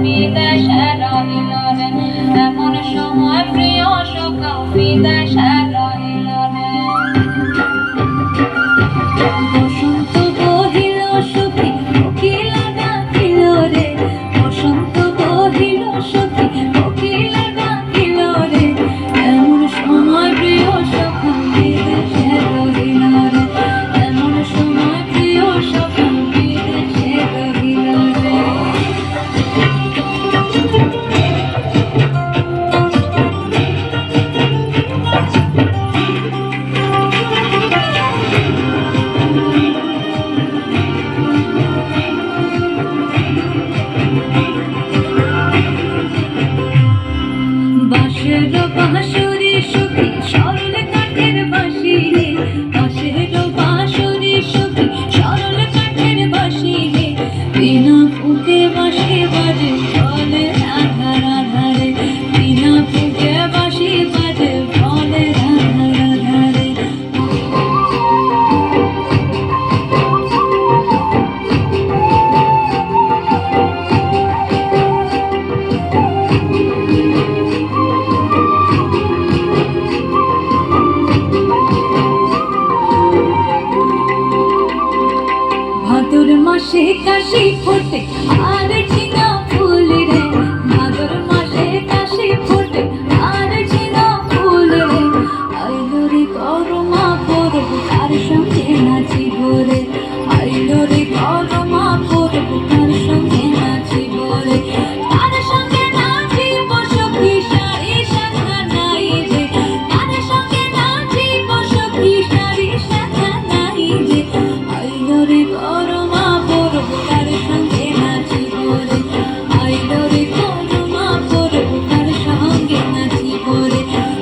বিদেশে রহিল রে, এমন সময় প্রিয় সখা বিদেশে রহিল রে। বসন্ত বহিল সখী কোকিলা ডাকিল রে, বসন্ত বহিল সখী কোকিলা ডাকিল রে, এমন সময় প্রিয় সখা বিদেশে রহিল রে, এমন সময় প্রিয় সখা বিদেশে রহিল রে। বাঁশের বাঁশুরি সখী সরল কাঠের বাঁশি রে, বাঁশের বাঁশুরি সখী সরল কাঠের বাঁশি রে, বিনা ফুঁকে বাঁশি বাজে বলে রাধা রাধা রে, বিনা ফুঁকে বাঁশি বাজে বলে রাধা রাধা রে। ভাদর মাসে কাশি ফোটে আর ঝিঙা ফুল রে, ভাদর মাসে কাশি ফোটে আর ঝিঙা ফুল রে, আইলো রে করমা পরব তার সঙ্গে নাচিব রে, আইলো রে করমা পরব তার সঙ্গে নাচিব রে, তার সঙ্গে নাচিব সখী সারি শাখা নাই রে, তার সঙ্গে নাচিব সখী সারি শাখা নাই রে, আইলো রে করমা পরব তার সঙ্গে নাচিব রে, আইলো রে করমা পরব তার সঙ্গে নাচিব রে।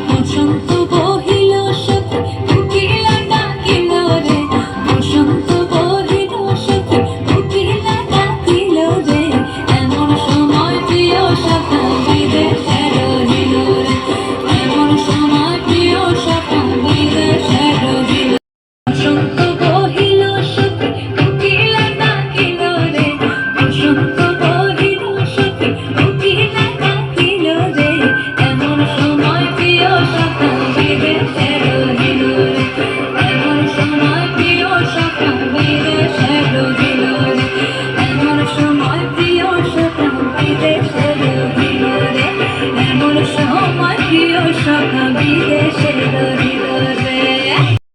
বসন্ত বহিল সখী কোকিলা ডাকিল রে, বসন্ত বহিল সখী কোকিলা ডাকিল রে, এমন সময় প্রিয় সখা বিদেশে রহিল রে, এমন সময় প্রিয় সখা বিদেশে রহিল। বসন্ত বহিল সখী কোকিলা ডাকিল রে, বসন্ত বহিল সখী কোকিলা ডাকিল রে, এমন সময় প্রিয় সখা বিদেশে রহিল রে, এমন সময় প্রিয় সখা বিদেশে রহিল রে, এমন সময় প্রিয় সখা বিদেশে রহিল রে, এমন সময় প্রিয় সখা বিদেশে রহিল।